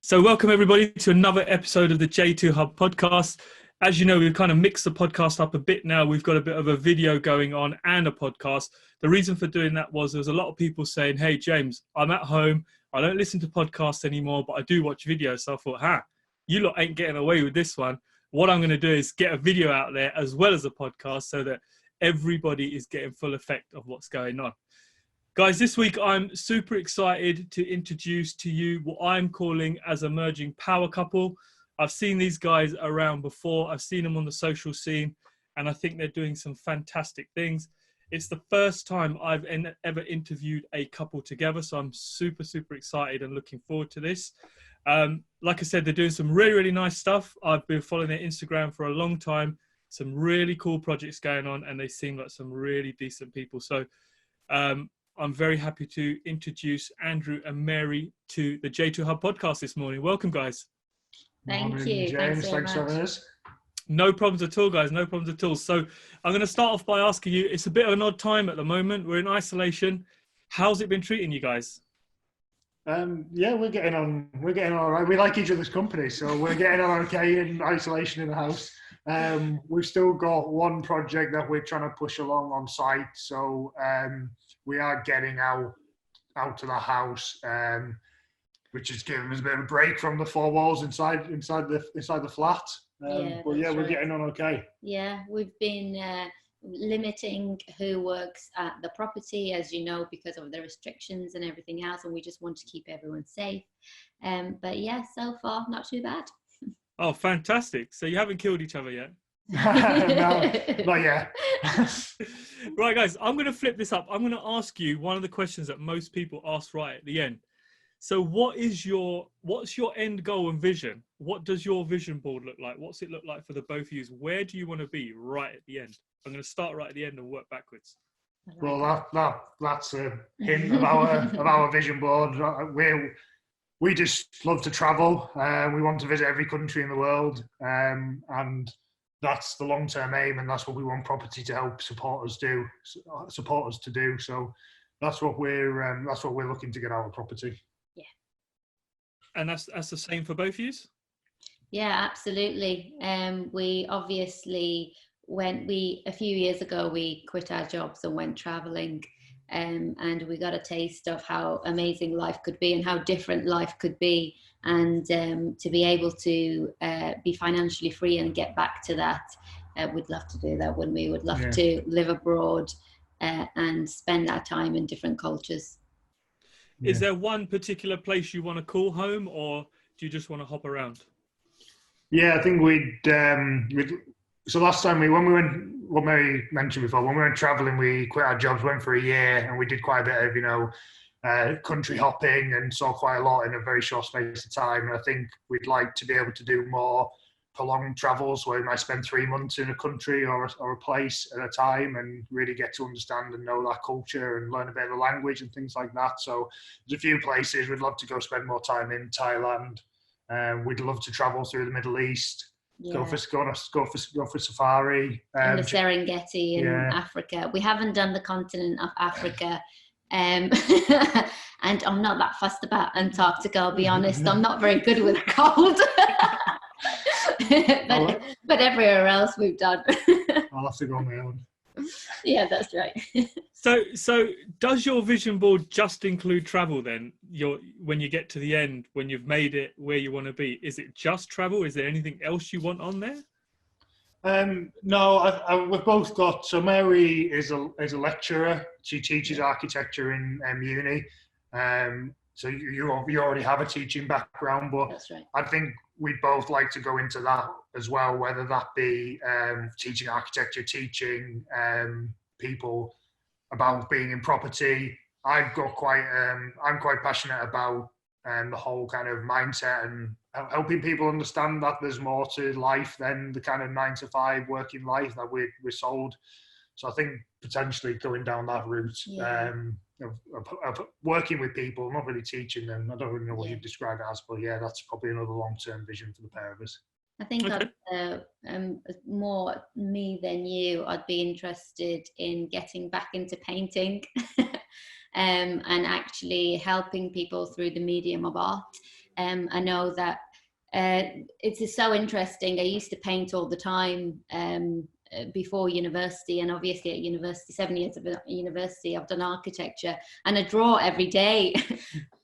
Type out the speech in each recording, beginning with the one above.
So welcome everybody to another episode of the J2 Hub podcast. As you know, we've kind of mixed the podcast up a bit now. We've got a bit of a video going on and a podcast. The reason for doing that was there was a lot of people saying, hey, James, I'm at home. I don't listen to podcasts anymore, but I do watch videos. So I thought, you lot ain't getting away with this one. What I'm going to do is get a video out there as well as a podcast so that everybody is getting full effect of what's going on. Guys, this week I'm super excited to introduce to you what I'm calling as emerging power couple. I've seen these guys around before. I've seen them on the social scene, and I think they're doing some fantastic things. It's the first time I've ever interviewed a couple together, so I'm super, super excited and looking forward to this. Like I said, they're doing some really, really nice stuff. I've been following their Instagram for a long time. Some really cool projects going on, and they seem like some really decent people. So I'm very happy to introduce Andrew and Mary to the J2 Hub podcast this morning. Welcome, guys. Thank Morning, you. James. Thanks for having us. No problems at all, guys. No problems at all. So I'm going to start off by asking you, it's a bit of an odd time at the moment. We're in isolation. How's it been treating you guys? Yeah, we're getting on all right. We like each other's company, so we're getting on okay in isolation in the house. We've still got one project that we're trying to push along on site, so we are getting out to the house, which is giving us a bit of a break from the four walls inside the flat. But yeah, we're getting on okay. Yeah, we've been limiting who works at the property, as you know, because of the restrictions and everything else, and we just want to keep everyone safe. But yeah, so far not too bad. Oh, fantastic. So you haven't killed each other yet? No, not yet. Right, guys, I'm going to flip this up. I'm going to ask you one of the questions that most people ask right at the end. So what's your end goal and vision? What does your vision board look like? What's it look like for the both of you? Where do you want to be right at the end? I'm going to start right at the end and work backwards. Well, that's a hint of our vision board. We just love to travel. We want to visit every country in the world, and that's the long-term aim, and that's what we want property to help support us to do. So that's what we're looking to get out of property. Yeah. And that's the same for both of you? Yeah, absolutely. We obviously a few years ago we quit our jobs and went traveling. And we got a taste of how amazing life could be and how different life could be, and to be able to be financially free and get back to that, we'd love to do that. When we would love to live abroad and spend our time in different cultures. Is there one particular place you want to call home, or do you just want to hop around? Yeah, I think so last time when we went, what Mary mentioned before, when we went traveling, we quit our jobs, went for a year, and we did quite a bit of, country hopping, and saw quite a lot in a very short space of time. And I think we'd like to be able to do more prolonged travels where we might spend 3 months in a country or a place at a time and really get to understand and know that culture and learn a bit of the language and things like that. So there's a few places we'd love to go spend more time in. Thailand. We'd love to travel through the Middle East. Yeah. Go for safari. In the Serengeti in Africa. We haven't done the continent of Africa. And I'm not that fussed about Antarctica, I'll be honest. I'm not very good with cold. but everywhere else we've done. I'll have to go on my own. Yeah, that's right. So does your vision board just include travel then? When you get to the end, when you've made it where you want to be, is it just travel? Is there anything else you want on there? No, we've both got. So Mary is a lecturer. She teaches architecture in uni. So you already have a teaching background, but that's right. I think we'd both like to go into that as well, whether that be teaching architecture, teaching people about being in property. I'm quite passionate about the whole kind of mindset and helping people understand that there's more to life than the kind of 9-to-5 working life that we're sold. So I think potentially going down that route of working with people, not really teaching them. I don't really know what you'd describe it as, but yeah, that's probably another long-term vision for the pair of us. I think more me than you, I'd be interested in getting back into painting and actually helping people through the medium of art. I know that it's so interesting. I used to paint all the time before university, and obviously at university, 7 years of university, I've done architecture, and I draw every day.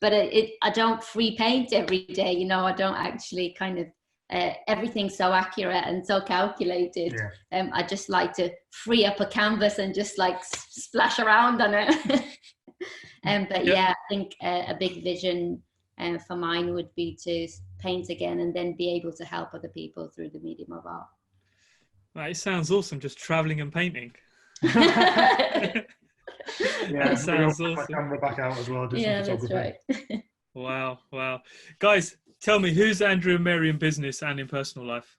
But I don't free paint every day, you know. I don't actually kind of everything's so accurate and so calculated. I just like to free up a canvas and just like splash around on it. But yeah, I think a big vision for mine would be to paint again, and then be able to help other people through the medium of art. Well, it sounds awesome, just traveling and painting. Yeah, sounds awesome. Camera back out as well. Yeah, that's right. Wow. Guys, tell me, who's Andrew and Mary in business and in personal life?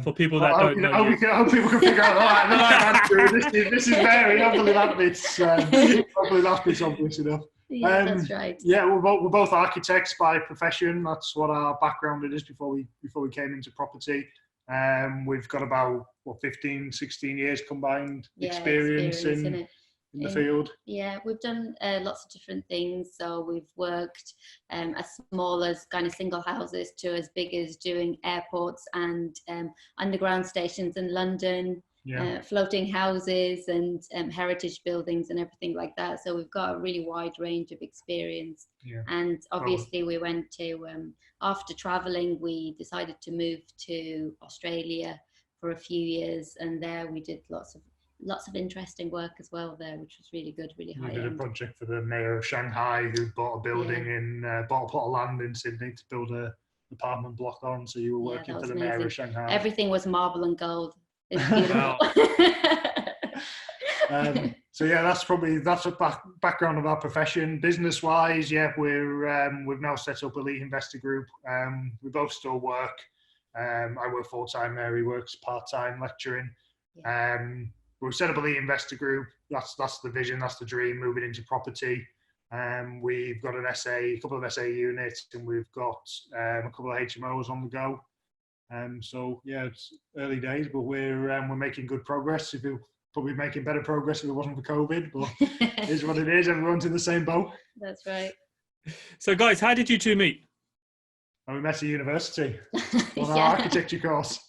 For people that don't know you. I hope people can figure out that. Andrew, this is Mary. Hopefully that's obvious enough. Yeah, that's right. Yeah, we're both architects by profession. That's what our background is before we came into property. We've got about 15, 16 years combined experience in the field. Yeah, we've done lots of different things. So we've worked as small as kind of single houses to as big as doing airports and underground stations in London, floating houses and heritage buildings and everything like that. So we've got a really wide range of experience. And obviously we went to, after traveling, we decided to move to Australia for a few years, and there we did lots of interesting work as well there, which was really good, really high end. We did a project for the mayor of Shanghai, who bought a building bought a plot of land in Sydney to build an apartment block on. So you were working for the mayor of Shanghai. Everything was marble and gold. It's beautiful. So yeah, that's a background of our profession. Business wise, we've now set up Elite Investor Group. We both still work. I work full time. Mary works part time lecturing. We've set up Elite Investor Group. That's the vision. That's the dream. Moving into property. We've got a couple of SA units, and we've got a couple of HMOs on the go. So yeah, it's early days, but we're making good progress. If it probably making better progress if it wasn't for COVID, but it is what it is. Everyone's in the same boat. That's right. So guys, how did you two meet? We met at university on our architecture course,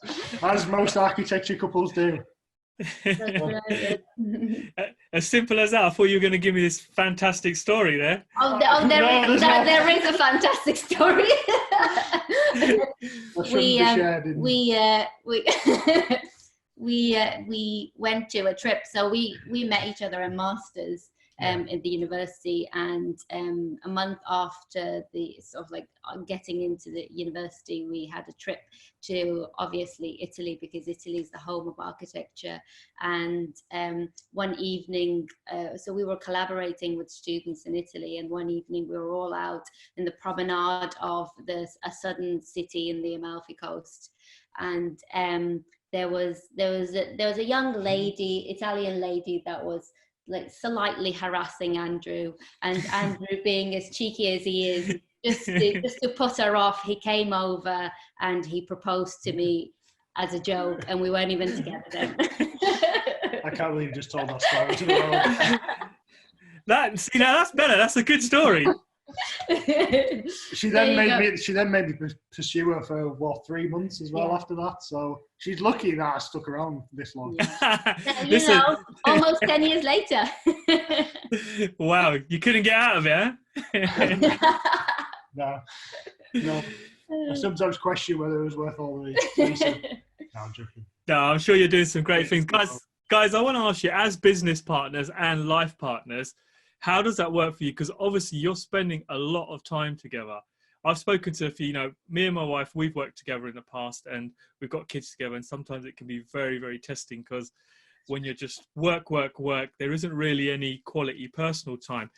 as most architecture couples do. As simple as that. I thought you were going to give me this fantastic story there. There is a fantastic story. We went to a trip. So we met each other in masters in the university, and a month after the sort of like getting into the university, we had a trip to obviously Italy, because Italy is the home of architecture. And one evening, so we were collaborating with students in Italy, and one evening we were all out in the promenade of a southern city in the Amalfi Coast, and there was a young lady, Italian lady, that was like slightly harassing Andrew, and Andrew, being as cheeky as he is, just to put her off, he came over and he proposed to me as a joke, and we weren't even together then. I can't believe you just told that story to the world. That's better. That's a good story. She then made me pursue her for 3 months as well after that. So she's lucky that I stuck around this long. Yeah. Almost 10 years later. Wow, you couldn't get out of it, huh? No. I sometimes question whether it was worth all the research. No, I'm joking. No, I'm sure you're doing some great things, guys. I want to ask you, as business partners and life partners, how does that work for you? Because obviously you're spending a lot of time together. I've spoken to a few, me and my wife, we've worked together in the past, and we've got kids together, and sometimes it can be very, very testing, because when you're just work, there isn't really any quality personal time.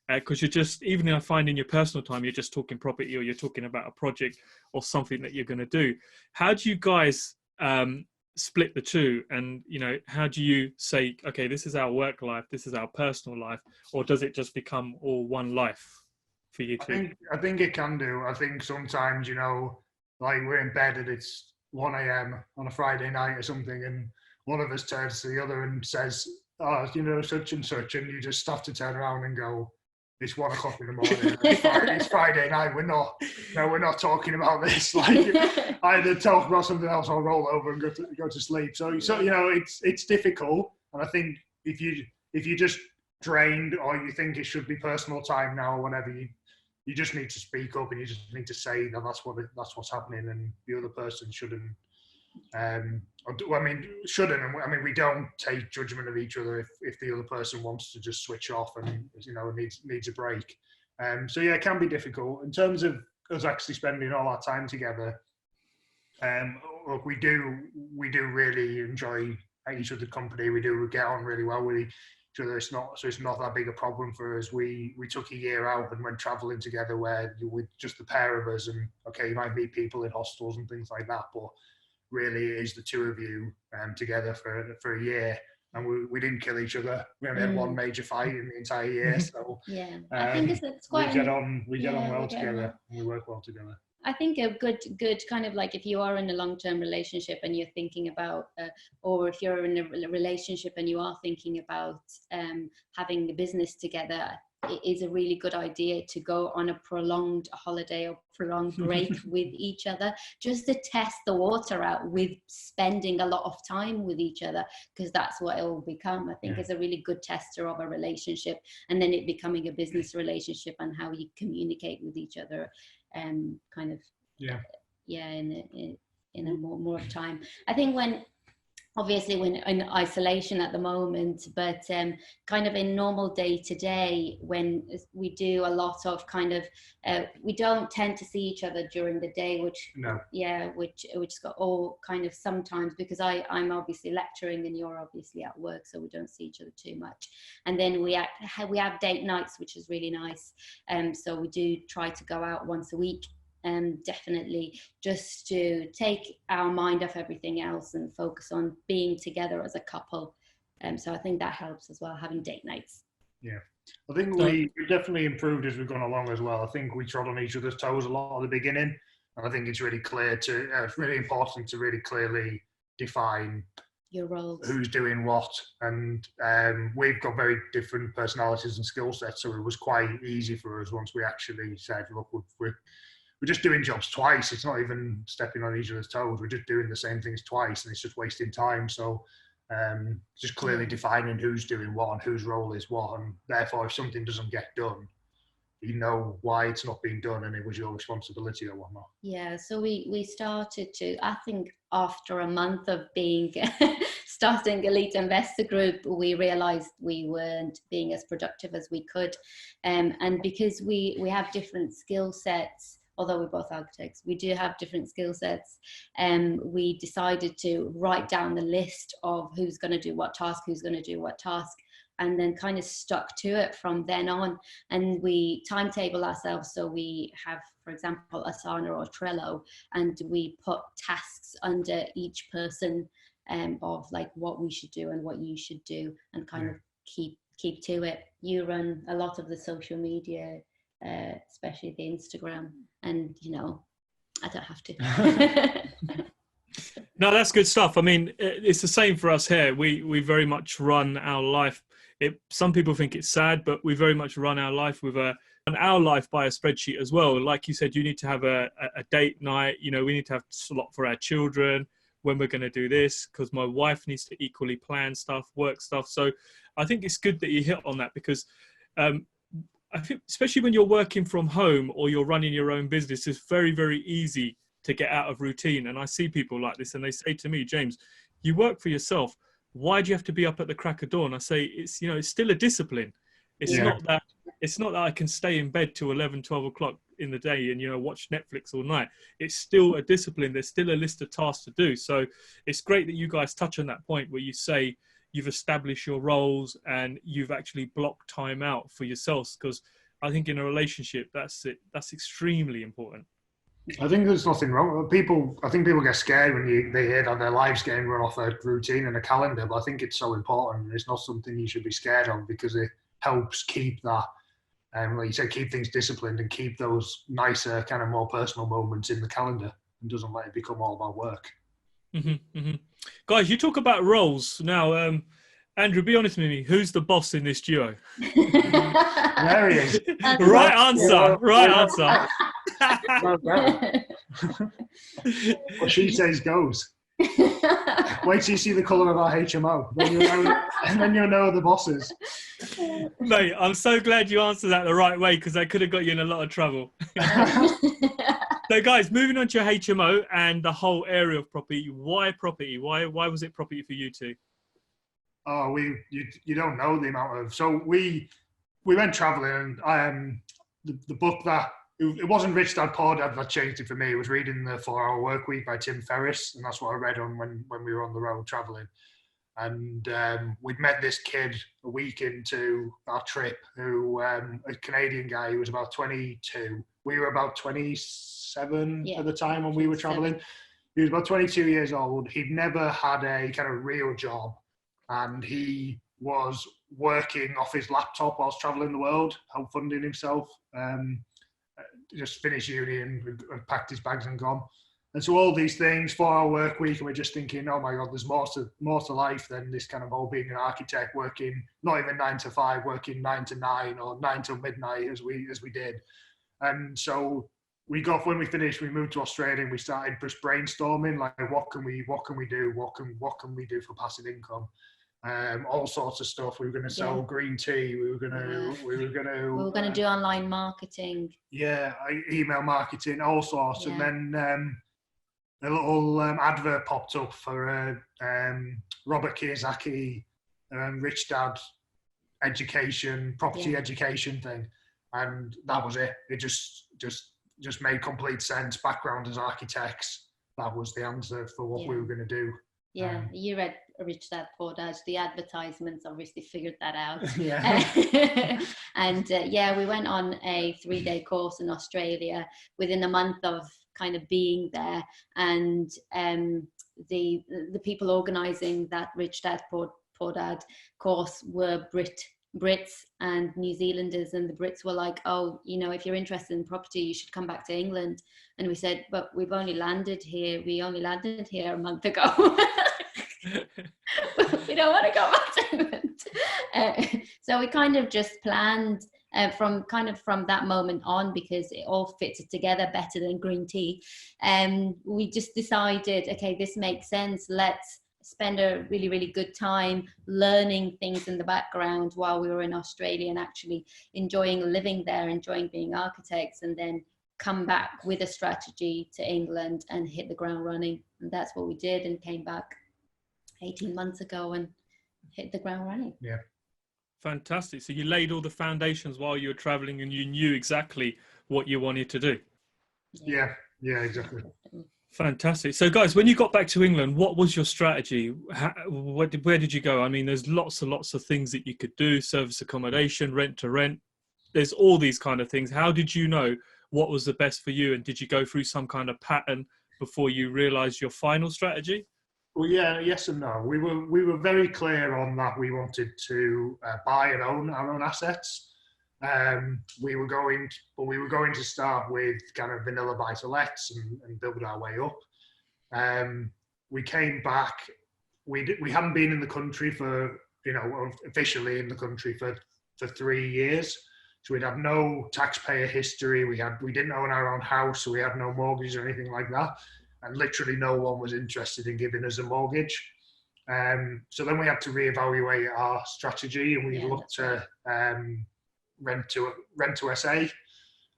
Because you're just, even if I find in your personal time, you're just talking property, or you're talking about a project or something that you're going to do. How do you guys split the two, and how do you say, okay, this is our work life, this is our personal life, or does it just become all one life for you two? I think it can do. I think sometimes, like we're in bed and it's 1 a.m. on a Friday night or something, and one of us turns to the other and says, oh, such and such, and you just have to turn around and go, it's 1 o'clock in the morning. It's Friday night. We're not talking about this. Like, either talk about something else or roll over and go to sleep. So you know, it's difficult. And I think if you just drained, or you think it should be personal time now or whatever, you just need to speak up, and you just need to say that that's what's happening, and the other person shouldn't. Shouldn't. I mean, we don't take judgment of each other if the other person wants to just switch off and, you know, needs a break. So yeah, it can be difficult in terms of us actually spending all our time together. Look, we do really enjoy each other's company. We get on really well with each other. It's not that big a problem for us. We took a year out and went traveling together, where with just the pair of us, and okay, you might meet people in hostels and things like that, but really it is the two of you together for a year, and we didn't kill each other. We only had one major fight in the entire year, so yeah, I think it's quite. We get on well together, and we work well together. I think a good kind of, like, if you are in a long-term relationship and you're thinking about, or if you're in a relationship and you are thinking about having a business together, it is a really good idea to go on a prolonged holiday or prolonged break with each other, just to test the water out with spending a lot of time with each other, because that's what it will become. I think it's a really good tester of a relationship, and then it becoming a business relationship and how you communicate with each other, in a more of time. I think obviously when in isolation at the moment, but kind of in normal day to day, when we do a lot of kind of, we don't tend to see each other during the day, which got all kind of sometimes, because I'm obviously lecturing and you're obviously at work, so we don't see each other too much. And then we have date nights, which is really nice. So we do try to go out once a week. Definitely, just to take our mind off everything else and focus on being together as a couple. So I think that helps as well, having date nights. Yeah, I think we've definitely improved as we've gone along as well. I think we trod on each other's toes a lot at the beginning, and I think it's really it's really important to really clearly define your roles, who's doing what, and we've got very different personalities and skill sets, so it was quite easy for us once we actually said, look, we're just doing jobs twice. It's not even stepping on each other's toes. We're just doing the same things twice, and it's just wasting time. So just clearly defining who's doing what and whose role is what, and therefore if something doesn't get done, you know why it's not being done, and it was your responsibility or whatnot. Yeah, so we started to, I think after a month of being starting Elite Investor Group, we realized we weren't being as productive as we could, and because we have different skill sets. Although we're both architects, we do have different skill sets. We decided to write down the list of who's going to do what task, and then kind of stuck to it from then on. And we timetable ourselves. So we have, for example, Asana or Trello, and we put tasks under each person of like what we should do and what you should do, and kind of keep to it. You run a lot of the social media, especially the Instagram, and you know, I don't have to. No, that's good stuff. I mean, it's the same for us here. We very much run our life. Some people think it's sad, but we very much run our life with by a spreadsheet as well. Like you said, you need to have a date night. You know, we need to have a slot for our children when we're going to do this, because my wife needs to equally plan stuff, work stuff. So I think it's good that you hit on that, because I think especially when you're working from home or you're running your own business, it's very, very easy to get out of routine. And I see people like this, and they say to me, James, you work for yourself. Why do you have to be up at the crack of dawn? I say, it's still a discipline. It's not that I can stay in bed till 11, 12 o'clock in the day and, watch Netflix all night. It's still a discipline. There's still a list of tasks to do. So it's great that you guys touch on that point where you say, you've established your roles and you've actually blocked time out for yourselves, because I think in a relationship, that's extremely important. I think there's nothing wrong. I think people get scared when they hear that their lives getting run off a routine and a calendar, but I think it's so important. It's not something you should be scared of, because it helps keep that, like you said, keep things disciplined and keep those nicer, kind of more personal moments in the calendar, and doesn't let it become all about work. Mm-hmm, mm-hmm. Guys, you talk about roles now. Andrew, be honest with me. Who's the boss in this duo? There he is. Right answer. Right answer. What she says goes. Wait till you see the colour of our HMO. Then you'll know the bosses. Mate, I'm so glad you answered that the right way, because I could have got you in a lot of trouble. So guys, moving on to your HMO and the whole area of property. Why property? Why was it property for you two? Oh, you don't know the amount of. So we went travelling, and the book that it wasn't Rich Dad Poor Dad that changed it for me. It was reading the 4 Hour Workweek by Tim Ferriss, and that's what I read on when we were on the road travelling. And we'd met this kid a week into our trip, who a Canadian guy who was about 22. We were about 27 at the time when we were travelling. He was about 22 years old. He'd never had a kind of real job, and he was working off his laptop whilst travelling the world, help funding himself. Just finished uni and packed his bags and gone. And so all these things, 4 Hour Workweek, and we're just thinking, oh my God, there's more to life than this kind of whole being an architect, working not even 9 to 5, working 9 to 9 or 9 till midnight as we did. And so when we finished, we moved to Australia and we started just brainstorming, like what can we do? What can we do for passive income? All sorts of stuff. We were going to sell green tea. We were going to do online marketing. Yeah, email marketing, all sorts. Yeah. And then a little advert popped up for Robert Kiyosaki Rich Dad education, property education thing, and that was it. It just made complete sense. Background as architects, that was the answer for what we were going to do. Yeah, you read Rich Dad Poor Dad. The advertisements obviously figured that out. And we went on a 3-day course in Australia within a month of kind of being there. And the people organising that Rich Dad Poor Dad course were Brits and New Zealanders, and the Brits were like, oh, if you're interested in property, you should come back to England. And we said, but we only landed here a month ago. We don't want to go back to England. So we kind of just planned from that moment on, because it all fits together better than green tea. We just decided, okay, this makes sense. Let's spend a really, really good time learning things in the background while we were in Australia, and actually enjoying living there, enjoying being architects, and then come back with a strategy to England and hit the ground running. And that's what we did, and came back 18 months ago and hit the ground running. Yeah. Fantastic. So you laid all the foundations while you were traveling, and you knew exactly what you wanted to do. Yeah, exactly. Fantastic. So guys, when you got back to England, what was your strategy? Where did you go? I mean, there's lots of things that you could do: service accommodation, rent to rent. There's all these kind of things. How did you know what was the best for you? And did you go through some kind of pattern before you realized your final strategy? Well, yeah, yes and no. We were very clear on that. We wanted to buy and own our own assets. We were going to start with kind of vanilla buy-to-lets and build our way up. We came back. We hadn't been in the country for, officially in the country for 3 years. So we'd have no taxpayer history. We didn't own our own house, so we had no mortgage or anything like that. And literally no one was interested in giving us a mortgage. So then we had to reevaluate our strategy, and we looked to rent to SA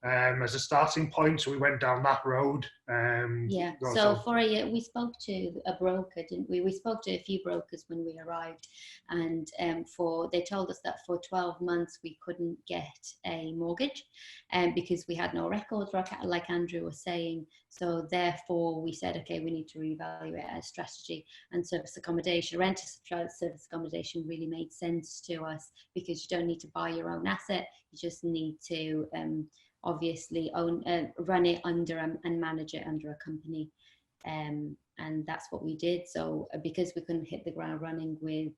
as a starting point. So we went down that road. So for a year, we spoke to a broker, didn't we? We spoke to a few brokers when we arrived, and they told us that for 12 months we couldn't get a mortgage, because we had no records, like Andrew was saying. So therefore we said, okay, we need to reevaluate our strategy, and service accommodation, service accommodation really made sense to us, because you don't need to buy your own asset. You just need to obviously run it under and manage it under a company, and that's what we did. So because we couldn't hit the ground running with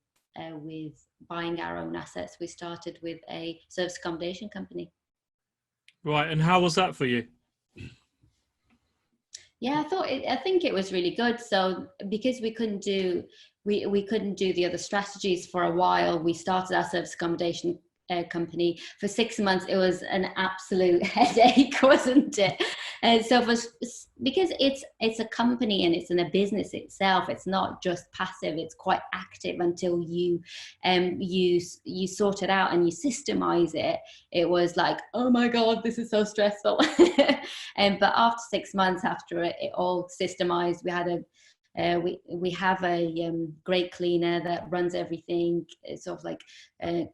buying our own assets, we started with a service accommodation company. Right, and how was that for you? Yeah, I think it was really good. So because we couldn't do the other strategies for a while, we started our service accommodation company. For 6 months it was an absolute headache, wasn't it? And so because it's a company and it's in a business itself, it's not just passive, it's quite active until you you sort it out and you systemize it. It was like, oh my god, this is so stressful. But after 6 months, after it all systemized, we had we have a great cleaner that runs everything. It sort of like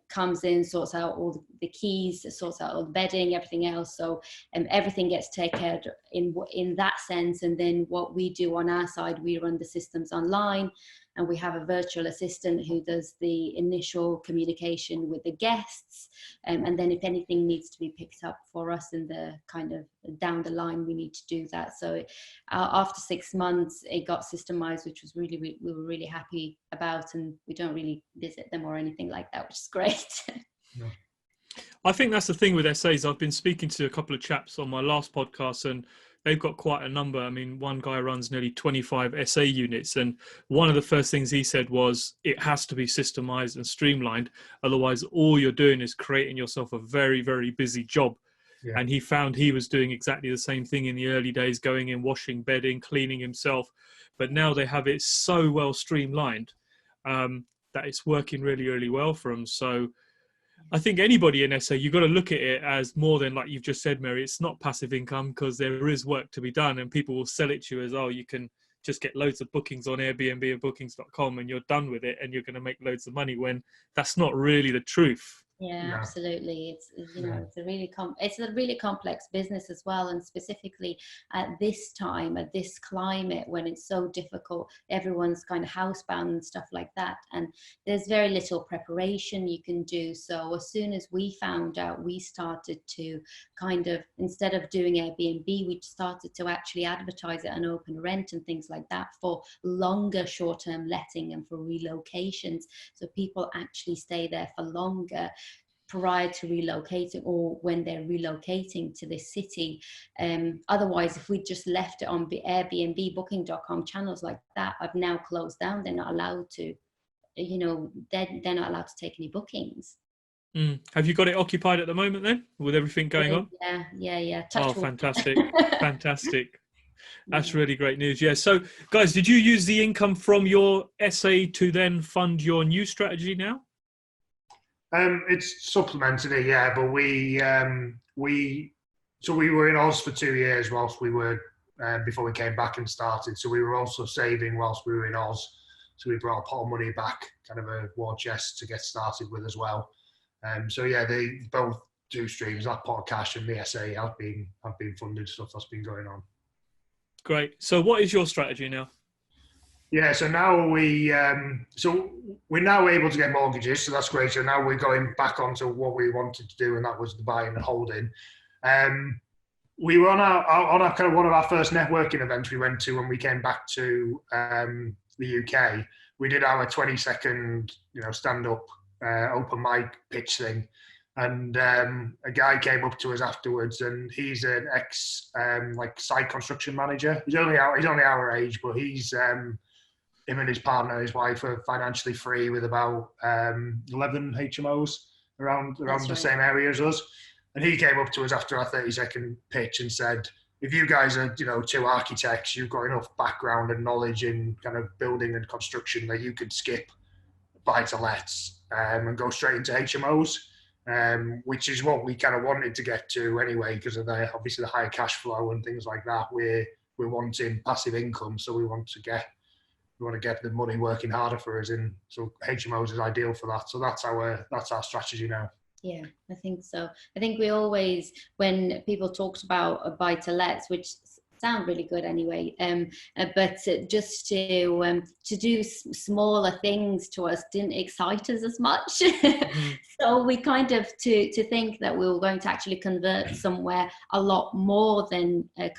comes in, sorts out all the keys, sorts out all the bedding, everything else. So everything gets taken care of in that sense. And then what we do on our side, we run the systems online, and we have a virtual assistant who does the initial communication with the guests. And then if anything needs to be picked up for us in the kind of down the line, we need to do that. So after 6 months, it got systemized, which was we were really happy about, and we don't really visit them or anything like that, which is great. No. I think that's the thing with SAs. I've been speaking to a couple of chaps on my last podcast, and they've got quite a number. I mean, one guy runs nearly 25 SA units, and one of the first things he said was it has to be systemized and streamlined. Otherwise, all you're doing is creating yourself a very, very busy job. Yeah. And he found he was doing exactly the same thing in the early days, going in, washing, bedding, cleaning himself. But now they have it so well streamlined that it's working really, really well for them. So I think anybody in SA, you've got to look at it as more than, like you've just said, Mary, it's not passive income, because there is work to be done, and people will sell it to you as, oh, you can just get loads of bookings on Airbnb and bookings.com and you're done with it and you're going to make loads of money, when that's not really the truth. Yeah, absolutely. It's it's a really complex business as well, and specifically at this time, at this climate, when it's so difficult, everyone's kind of housebound and stuff like that, and there's very little preparation you can do. So as soon as we found out, we started to kind of, instead of doing Airbnb, we started to actually advertise it and open rent and things like that for longer short-term letting and for relocations, so people actually stay there for longer prior to relocating or when they're relocating to this city. Otherwise, if we just left it on Airbnb, booking.com, channels like that have now closed down. They're not allowed to, they're not allowed to take any bookings. Have you got it occupied at the moment then, with everything going on? Yeah. Oh, fantastic. Fantastic. That's really great news. Yeah. So guys, did you use the income from your SA to then fund your new strategy now? It's supplemented it, yeah, but we were in Oz for 2 years whilst we were before we came back and started. So we were also saving whilst we were in Oz. So we brought a pot of money back, kind of a war chest to get started with as well. So yeah, they both two streams, that pot of cash and the SA have been funded stuff that's been going on. Great. So what is your strategy now? Yeah, so now we're now able to get mortgages, so that's great. So now we're going back onto what we wanted to do, and that was the buying and holding. We were on our kind of one of our first networking events we went to when we came back to the UK. We did our 20-second, stand up open mic pitch thing, and a guy came up to us afterwards, and he's an ex site construction manager. He's only our age, but he's him and his partner, his wife, are financially free with about 11 HMOs around the same area as us. And he came up to us after our 30-second pitch and said, if you guys are, two architects, you've got enough background and knowledge in kind of building and construction that you could skip buy-to-lets and go straight into HMOs, which is what we kind of wanted to get to anyway, because of obviously the higher cash flow and things like that. We're wanting passive income, so we want to get the money working harder for us, and so HMOs is ideal for that. So that's our strategy now. Yeah, I think so. I think we always, when people talked about buy-to-lets, which sound really good anyway, but just to do smaller things to us didn't excite us as much. So we kind of to think that we were going to actually convert somewhere a lot more than a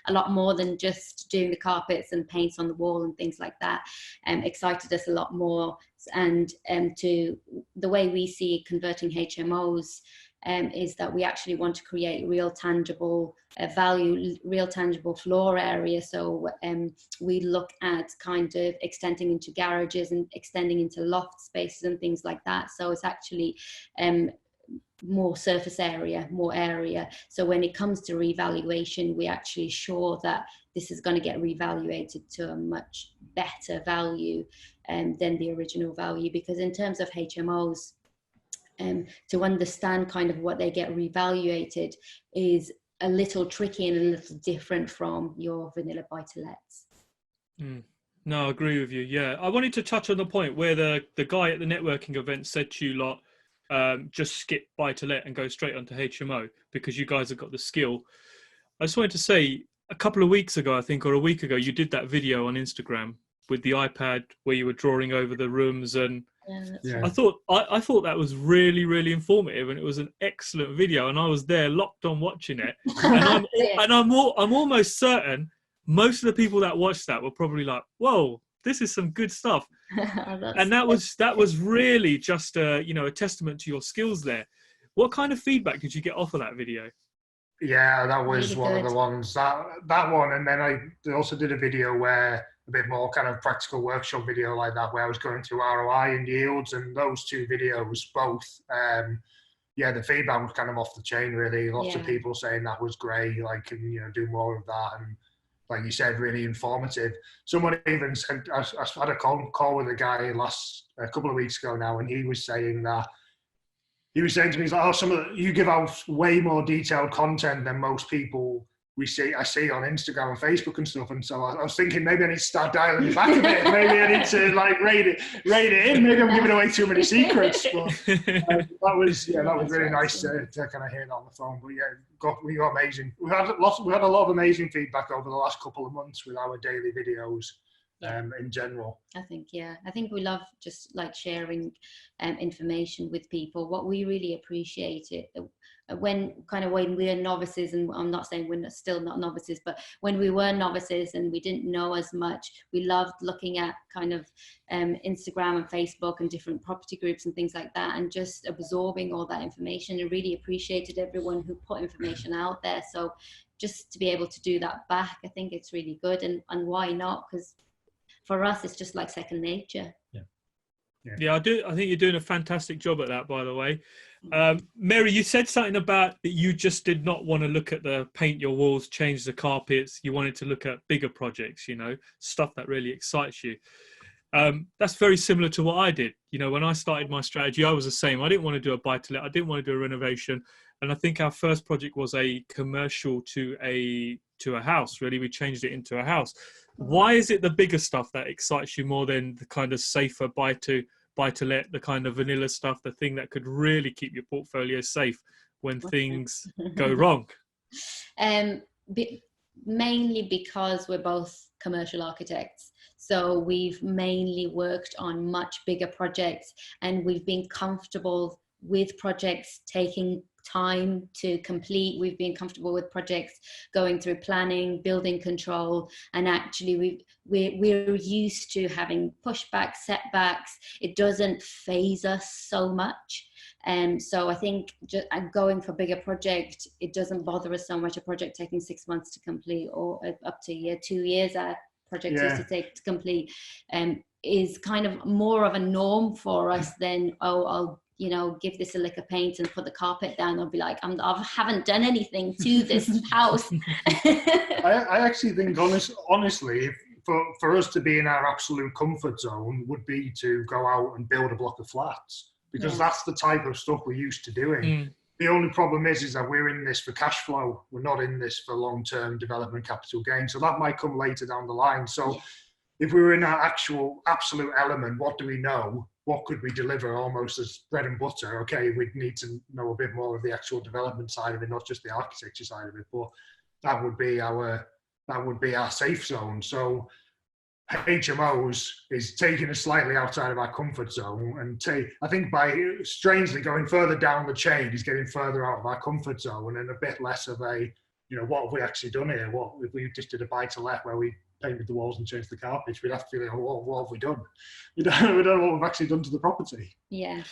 lot more than just doing the carpets and paints on the wall and things like that, excited us a lot more. And to the way we see converting HMOs, is that we actually want to create real tangible value, real tangible floor area. So we look at kind of extending into garages and extending into loft spaces and things like that. So it's actually more surface area, more area. So when it comes to revaluation, we actually sure that this is going to get revaluated to a much better value than the original value. Because in terms of HMOs, to understand kind of what they get revaluated is a little tricky and a little different from your vanilla buy-to-lets. No, I agree with you. Yeah, I wanted to touch on the point where the guy at the networking event said to you lot, just skip buy-to-let and go straight onto HMO because you guys have got the skill. I just wanted to say, a couple of weeks ago, I think, or a week ago, you did that video on Instagram with the iPad where you were drawing over the rooms, and I thought that was really, really informative, and it was an excellent video, and I was there locked on watching it, and I'm almost certain most of the people that watched that were probably like, "Whoa, this is some good stuff," and that was really just a testament to your skills there. What kind of feedback did you get off of that video? Yeah, that was really one good. of the ones, that one, and then I also did a video where a bit more kind of practical workshop video like that, where I was going through ROI and yields, and those two videos both, the feedback was kind of off the chain really. Lots of people saying that was great, like, and do more of that, and like you said, really informative. Someone even said, I had a call with a guy a couple of weeks ago now, and he was saying that. He was saying to me, he's like, you give out way more detailed content than most people I see on Instagram and Facebook and stuff. And so I was thinking maybe I need to start dialing it back a bit. Maybe I need to like rate it in. Maybe I'm giving away too many secrets. But that was really nice to kind of hear that on the phone. But yeah, we got amazing. We had a lot of amazing feedback over the last couple of months with our daily videos. In general, I think we love just like sharing information with people. What we really appreciate it when we are novices, and I'm not saying we're still not novices, but when we were novices and we didn't know as much, we loved looking at kind of Instagram and Facebook and different property groups and things like that, and just absorbing all that information, and really appreciated everyone who put information out there. So just to be able to do that back, I think it's really good. And why not? Because for us, it's just like second nature. Yeah, I do. I think you're doing a fantastic job at that, by the way. Mary, you said something about that you just did not want to look at the paint your walls, change the carpets. You wanted to look at bigger projects, stuff that really excites you. That's very similar to what I did. When I started my strategy, I was the same. I didn't want to do a buy-to-let. I didn't want to do a renovation. And I think our first project was a commercial to a house. Really, we changed it into a house. Why is it the bigger stuff that excites you more than the kind of safer buy-to-let, the kind of vanilla stuff, the thing that could really keep your portfolio safe when things go wrong? Mainly because we're both commercial architects. So we've mainly worked on much bigger projects, and we've been comfortable with projects taking time to complete. We've been comfortable with projects going through planning, building control, and actually we're used to having pushbacks, setbacks. It doesn't phase us so much. So I think just going for bigger project, it doesn't bother us so much. A project taking 6 months to complete, or up to 2 years, our project used to take to complete, is kind of more of a norm for us than, I'll give this a lick of paint and put the carpet down. I'll be like, I haven't done anything to this house. I actually think, honestly, for us to be in our absolute comfort zone would be to go out and build a block of flats, because that's the type of stuff we're used to doing. The only problem is that we're in this for cash flow. We're not in this for long-term development capital gain. So that might come later down the line. So if we were in our actual absolute element, what do we know? What could we deliver almost as bread and butter? Okay, we'd need to know a bit more of the actual development side of it, not just the architecture side of it, but that would be our safe zone. So HMOs is taking us slightly outside of our comfort zone, and I think by strangely going further down the chain is getting further out of our comfort zone, and a bit less of a, what have we actually done here? What if we just did a buy-to-let where we painted the walls and changed the carpets? We'd have to feel, what have we done? We don't know what we've actually done to the property. Yeah.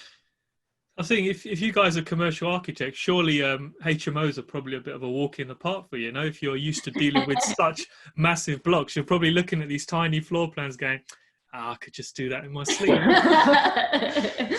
I think if you guys are commercial architects, surely HMOs are probably a bit of a walk in the park for you. You know, if you're used to dealing with such massive blocks, you're probably looking at these tiny floor plans going, I could just do that in my sleep.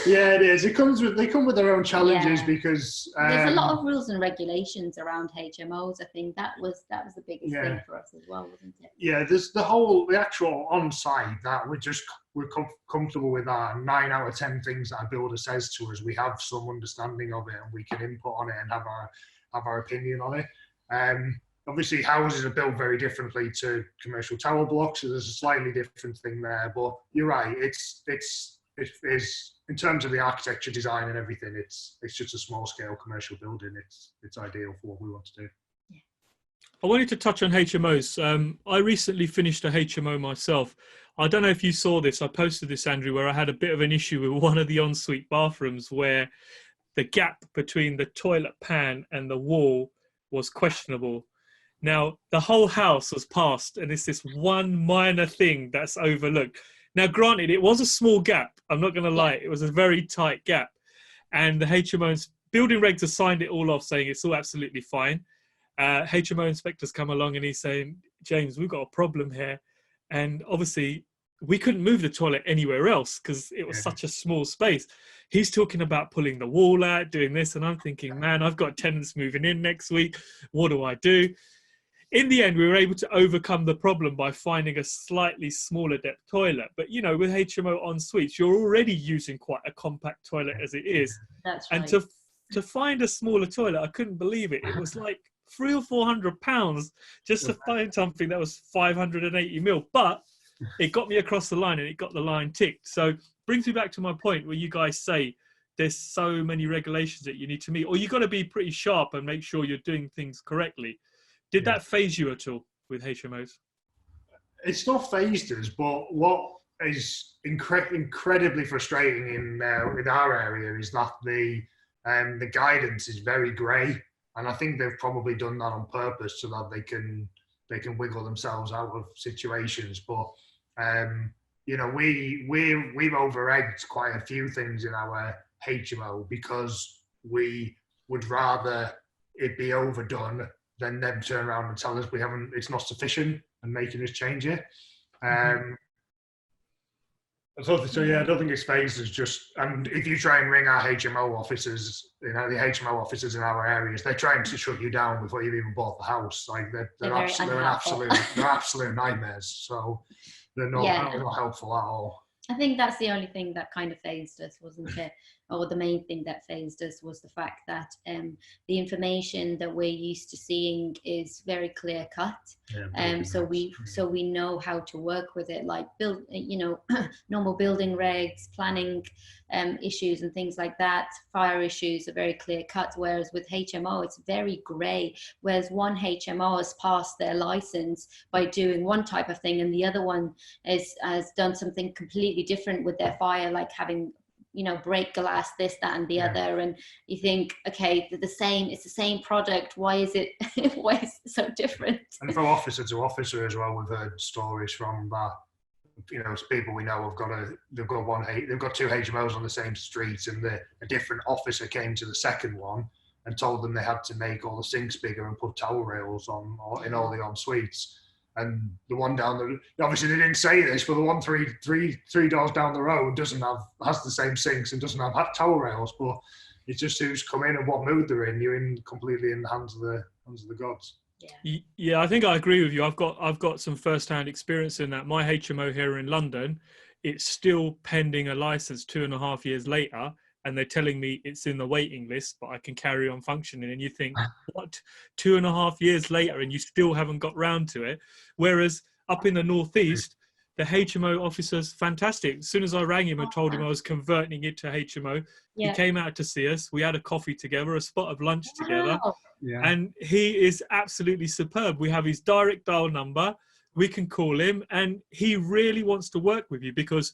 Yeah, it is. They come with their own challenges, Yeah. because There's a lot of rules and regulations around HMOs. I think that was the biggest Yeah. thing for us as well, wasn't it? Yeah, there's the actual on-site that we're comfortable with that. 9 out of 10 things that a builder says to us, we have some understanding of it, and we can input on it and have our opinion on it. Obviously, houses are built very differently to commercial tower blocks, so there's a slightly different thing there. But you're right, it is in terms of the architecture, design, and everything. It's just a small-scale commercial building. It's ideal for what we want to do. I wanted to touch on HMOs. I recently finished a HMO myself. I don't know if you saw this. I posted this, Andrew, where I had a bit of an issue with one of the ensuite bathrooms where the gap between the toilet pan and the wall was questionable. Now, the whole house was passed, and it's this one minor thing that's overlooked. Now, granted, it was a small gap. I'm not going to lie. It was a very tight gap. And the HMO's building regs have signed it all off, saying it's all absolutely fine. HMO inspectors come along and he's saying, James, we've got a problem here. And obviously, we couldn't move the toilet anywhere else because it was such a small space. He's talking about pulling the wall out, doing this. And I'm thinking, man, I've got tenants moving in next week. What do I do? In the end, we were able to overcome the problem by finding a slightly smaller depth toilet. But, you know, with HMO en suites, you're already using quite a compact toilet as it is. That's right. And to find a smaller toilet, I couldn't believe it. It was like £300 or £400 just to find something that was 580 mil. But it got me across the line, and it got the line ticked. So brings me back to my point where you guys say there's so many regulations that you need to meet, or you've got to be pretty sharp and make sure you're doing things correctly. Did that phase you at all with HMOs? It's not phased us, but what is incredibly frustrating in our area is that the guidance is very grey, and I think they've probably done that on purpose so that they can wiggle themselves out of situations. But you know, we've over-egged quite a few things in our HMO because we would rather it be overdone than them turn around and tell us it's not sufficient and making us change it. So yeah, I don't think it's phased as just. And if you try and ring our HMO officers, you know, the HMO officers in our areas, they're trying to shut you down before you've even bought the house. Like they're absolute nightmares. So they're not helpful at all. I think that's the only thing that kind of phased us, wasn't it? Or the main thing that phased us was the fact that the information that we're used to seeing is very clear cut. So we know how to work with it, like normal building regs, planning issues and things like that. Fire issues are very clear cut, whereas with HMO it's very grey. Whereas one HMO has passed their license by doing one type of thing, and the other one has done something completely different with their fire, like having break glass, this, that, and the other, and you think, okay, it's the same product. Why is it so different? And from officer to officer as well, we've heard stories from that. People we know they've got two HMOs on the same street, and a different officer came to the second one and told them they had to make all the sinks bigger and put towel rails in all the en suites. And the one obviously they didn't say this, but the one three doors down the road has the same sinks and doesn't have towel rails. But it's just who's come in and what mood they're in. You're completely in the hands of the gods. Yeah, I think I agree with you. I've got some first-hand experience in that. My HMO here in London, it's still pending a license 2.5 years later, and they're telling me it's in the waiting list, but I can carry on functioning. And you think, what? 2.5 years later, and you still haven't got round to it. Whereas up in the northeast, the HMO officer's fantastic. As soon as I rang him and told him I was converting it to HMO, he came out to see us. We had a coffee together, a spot of lunch together, and he is absolutely superb. We have his direct dial number. We can call him, and he really wants to work with you because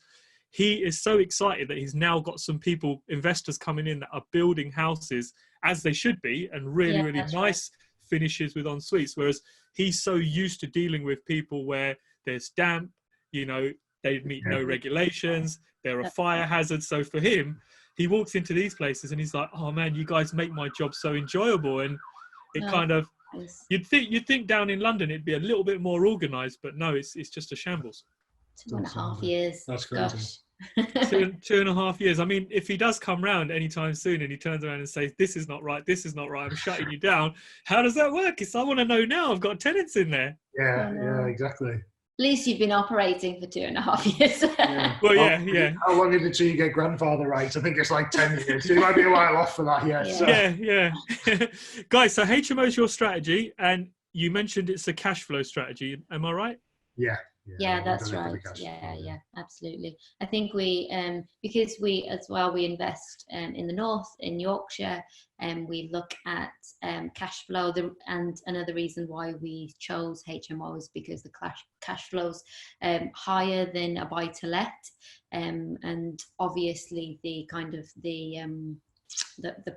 he is so excited that he's now got some investors coming in that are building houses as they should be, and really nice finishes with en suites. Whereas he's so used to dealing with people where there's damp, they meet no regulations, they're a fire hazard. So for him, he walks into these places and he's like, oh man, you guys make my job so enjoyable. And it kind of, you'd think down in London it'd be a little bit more organized, but no, it's just a shambles. 2.5 years. That's crazy. Gosh. 2.5 years. I mean, if he does come round anytime soon and he turns around and says, this is not right, I'm shutting you down, how does that work? I want to know now. I've got tenants in there. Yeah, exactly. At least you've been operating for 2.5 years. Yeah. Well, yeah. How long is it till you get grandfather rights? I think it's like 10 years. So you might be a while off for that, Yeah. Guys, so HMO is your strategy, and you mentioned it's a cash flow strategy. Am I right? Yeah, that's right. Yeah, absolutely. I think we, because we invest in the north, in Yorkshire, and we look at cash flow. And another reason why we chose HMO is because the cash flows higher than a buy to let, and obviously the kind of the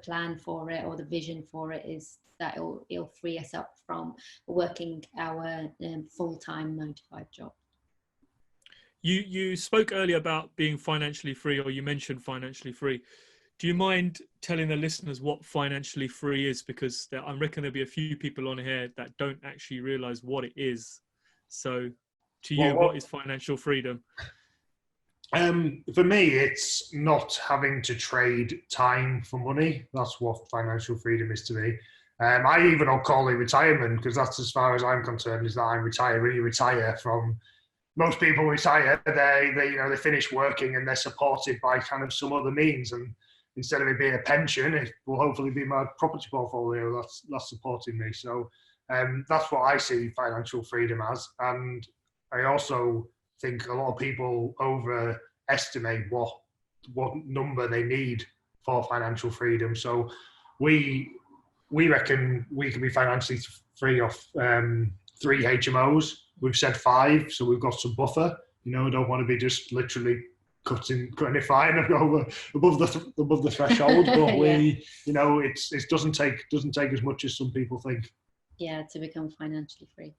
plan for it, or the vision for it, is that it'll free us up from working our full-time 9-to-5 job. You spoke earlier about being financially free, or you mentioned financially free. Do you mind telling the listeners what financially free is? Because I reckon there'll be a few people on here that don't actually realize what it is. So to you, what is financial freedom? For me, it's not having to trade time for money. That's what financial freedom is to me. I even don't call it retirement, because that's, as far as I'm concerned, is that I'm retired. When you retire from, most people retire, they finish working and they're supported by kind of some other means. And instead of it being a pension, it will hopefully be my property portfolio that's supporting me. So that's what I see financial freedom as. And I also think a lot of people overestimate what number they need for financial freedom. So we reckon we can be financially free off 3 HMOs. We've said 5, so we've got some buffer. We don't want to be just literally cutting it fine and over above the threshold. But it doesn't take as much as some people think. Yeah, to become financially free.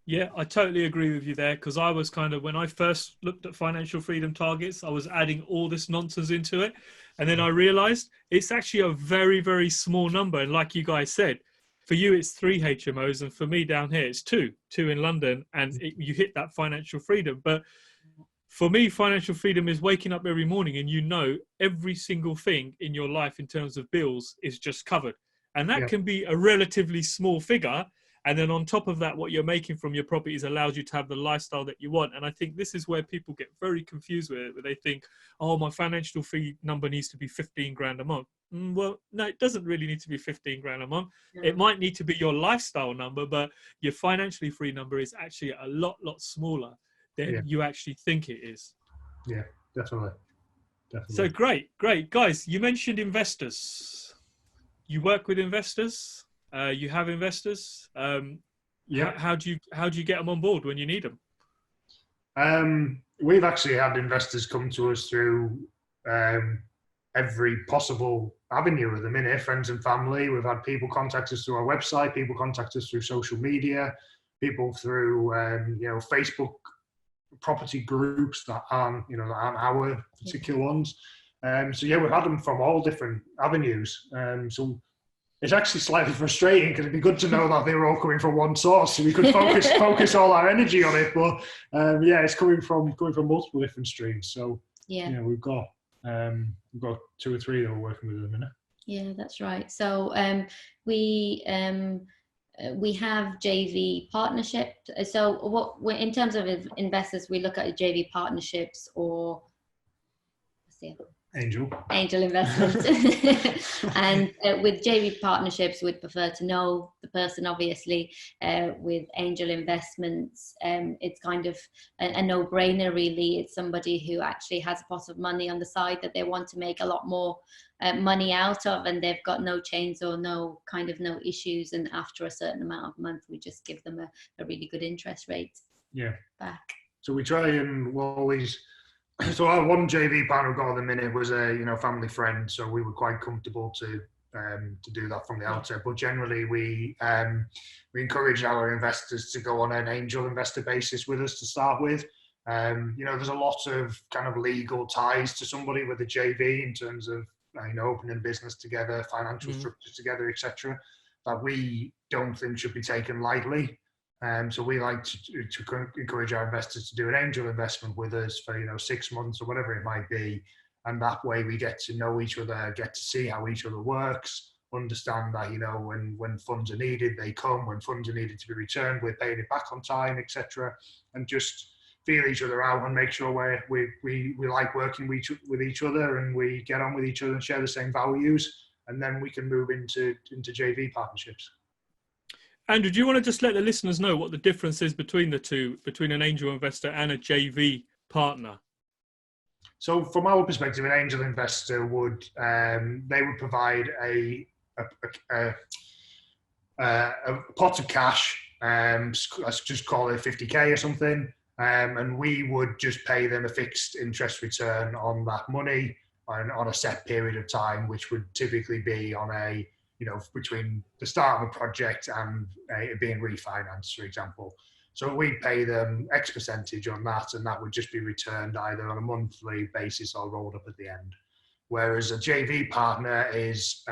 Yeah, I totally agree with you there, because I was kind of, when I first looked at financial freedom targets, I was adding all this nonsense into it. And then I realized it's actually a very, very small number. And like you guys said, for you, it's 3 HMOs. And for me down here, it's 2 in London. And you hit that financial freedom. But for me, financial freedom is waking up every morning and every single thing in your life in terms of bills is just covered. And that can be a relatively small figure. And then on top of that, what you're making from your properties allows you to have the lifestyle that you want. And I think this is where people get very confused with it, where they think, oh, my financial free number needs to be 15 grand a month. Well, no, it doesn't really need to be 15 grand a month. Yeah. It might need to be your lifestyle number, but your financially free number is actually a lot smaller than you actually think it is. Yeah, definitely. So great. Guys, you mentioned investors. You work with investors. You have investors. How do you get them on board when you need them? We've actually had investors come to us through every possible avenue at the minute, friends and family. We've had people contact us through our website, people contact us through social media, people through Facebook property groups that aren't our particular ones. So we've had them from all different avenues. So it's actually slightly frustrating, because it'd be good to know that they were all coming from one source, so we could focus all our energy on it. But it's coming from multiple different streams. So we've got 2 or 3 that we're working with at the minute. Yeah, that's right. So we have JV partnership. So in terms of investors, we look at JV partnerships or Angel investments. And with JV partnerships, we'd prefer to know the person, obviously. With angel investments, it's kind of a no-brainer, really. It's somebody who actually has a pot of money on the side that they want to make a lot more money out of, and they've got no chains or no issues, and after a certain amount of month, we just give them a really good interest rate back. So we try and always. So our one JV partner we've got at the minute was a family friend, so we were quite comfortable to do that from the outset. But generally, we encourage our investors to go on an angel investor basis with us to start with. There's a lot of kind of legal ties to somebody with a JV in terms of opening a business together, financial structures together, etc., that we don't think should be taken lightly. So we like to encourage our investors to do an angel investment with us for 6 months or whatever it might be, and that way we get to know each other, get to see how each other works, understand that when funds are needed they come, when funds are needed to be returned we're paying it back on time, etc., and just feel each other out and make sure we like working with each other and we get on with each other and share the same values, and then we can move into JV partnerships. Andrew, do you want to just let the listeners know what the difference is between the two, between an angel investor and a JV partner? So from our perspective, an angel investor would provide a pot of cash, let's just call it 50k or something, and we would just pay them a fixed interest return on that money on a set period of time, which would typically be on a between the start of a project and it being refinanced, for example. So we pay them X percentage on that, and that would just be returned either on a monthly basis or rolled up at the end. Whereas a JV partner is,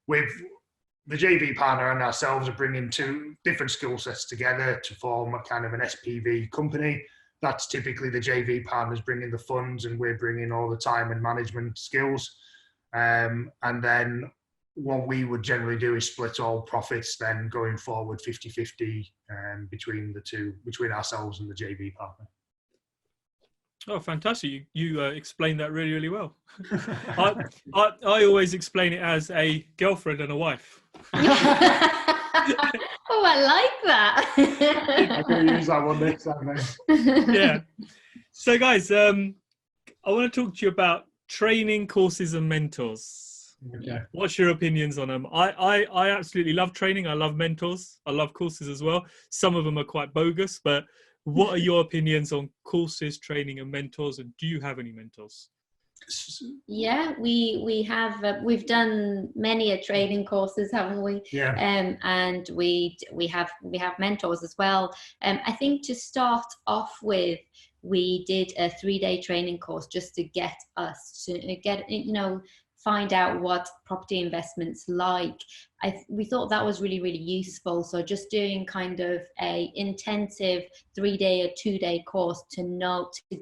with the JV partner and ourselves are bringing two different skill sets together to form a kind of an SPV company. That's typically the JV partners bringing the funds and we're bringing all the time and management skills. And then what we would generally do is split all profits then going forward 50-50 between ourselves and the JV partner. Oh, fantastic. You explained that really, really well. I always explain it as a girlfriend and a wife. Oh, I like that. I'm going to use that one next time. Yeah. So guys, I want to talk to you about training, courses and mentors. Okay. What's your opinions on them? I absolutely love training. I love mentors. I love courses as well. Some of them are quite bogus, but what are your opinions on courses, training and mentors? And do you have any mentors? Yeah, we have. We've done many training courses, haven't we? Yeah. And we have mentors as well. I think to start off with, we did a 3-day training course just to get us to get find out what property investment's like. We thought that was really, really useful. So just doing kind of a intensive 3-day or 2-day course to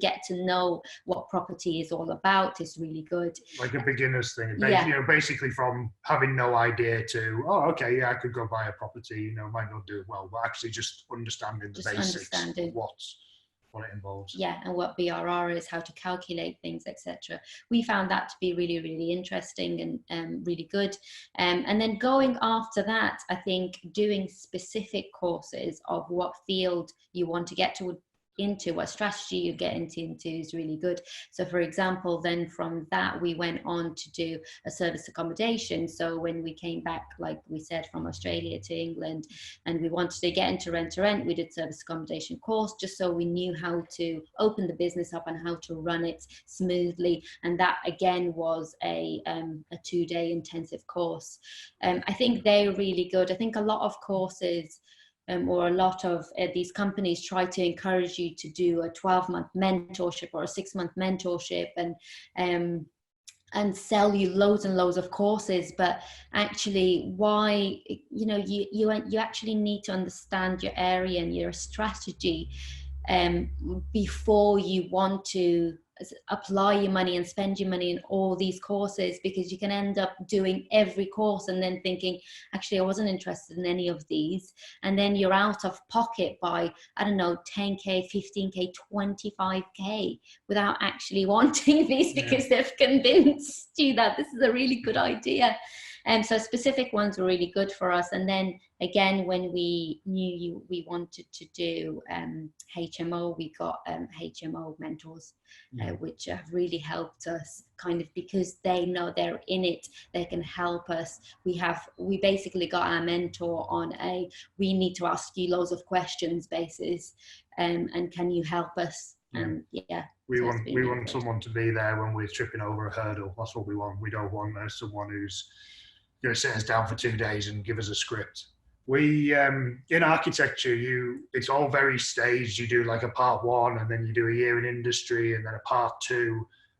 get to know what property is all about is really good. Like a beginner's thing. Yeah. Basically from having no idea to, oh, okay, yeah, I could go buy a property, might not do it well, but actually just understanding the basics, what it involves. Yeah, and what BRR is, how to calculate things, etc. We found that to be really, really interesting and really good. And then going after that, I think doing specific courses of what field you want to get into, what strategy you get into is really good. So for example, then from that we went on to do a service accommodation. So when we came back, like we said, from Australia to England and we wanted to get into rent to rent, we did service accommodation course just so we knew how to open the business up and how to run it smoothly. And that again was a 2-day intensive course. I think they're really good. I think a lot of courses or a lot of these companies try to encourage you to do a 12-month mentorship or a 6-month mentorship and sell you loads and loads of courses, but actually why you actually need to understand your area and your strategy before you want to apply your money and spend your money in all these courses, because you can end up doing every course and then thinking, actually I wasn't interested in any of these, and then you're out of pocket by, I don't know, 10k, 15k, 25k without actually wanting these because they've convinced you that this is a really good idea. And so specific ones were really good for us. And then again, when we knew we wanted to do HMO, we got HMO mentors, which have really helped us kind of, because they know they're in it, they can help us. We basically got our mentor on we need to ask you loads of questions basis, and can you help us? And we want someone to be there when we're tripping over a hurdle. That's what we want. We don't want someone who's going to sit us down for 2 days and give us a script. We in architecture, it's all very staged. You do like a part 1, and then you do a year in industry, and then a part 2,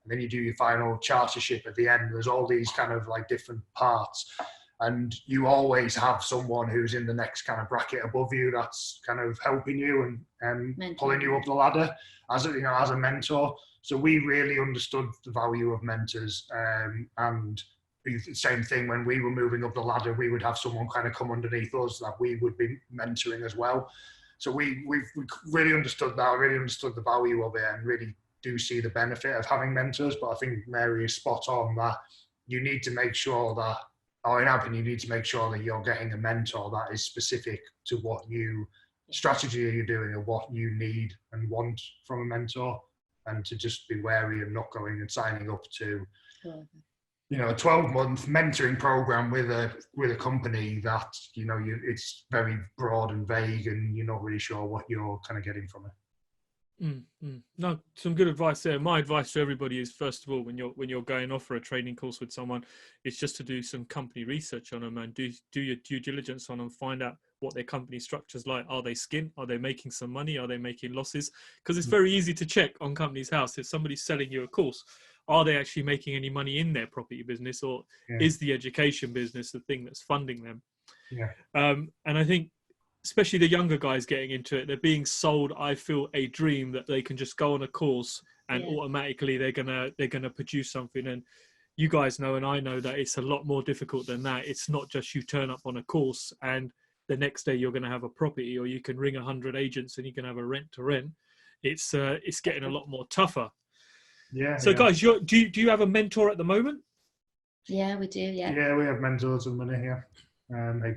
and then you do your final chartership at the end. There's all these kind of like different parts, and you always have someone who's in the next kind of bracket above you that's kind of helping you and pulling you up the ladder as a mentor. So we really understood the value of mentors, and the same thing when we were moving up the ladder, we would have someone kind of come underneath us that we would be mentoring as well. So we really understood that, really understood the value of it, and really do see the benefit of having mentors. But I think Mary is spot on that you need to make sure that, or in our opinion, you need to make sure that you're getting a mentor that is specific to what strategy you're doing and what you need and want from a mentor, and to just be wary of not going and signing up to a 12-month mentoring program with a company that it's very broad and vague, and you're not really sure what you're kind of getting from it. No, some good advice there. My advice to everybody is, first of all, when you're going off for a training course with someone, it's just to do some company research on them and do your due diligence on them. Find out what their company structure's like. Are they skint? Are they making some money? Are they making losses? Because it's very easy to check on Companies House if somebody's selling you a course. Are they actually making any money in their property business, or is the education business the thing that's funding them? And I think, especially the younger guys getting into it, they're being sold, I feel, a dream that they can just go on a course and automatically they're gonna produce something. And you guys know, and I know, that it's a lot more difficult than that. It's not just you turn up on a course and the next day you're going to have a property, or you can ring 100 agents and you can have a rent to rent. It's getting a lot more tougher. So guys, do you have a mentor at the moment? Yeah, we do. Yeah, we have mentors at the minute here.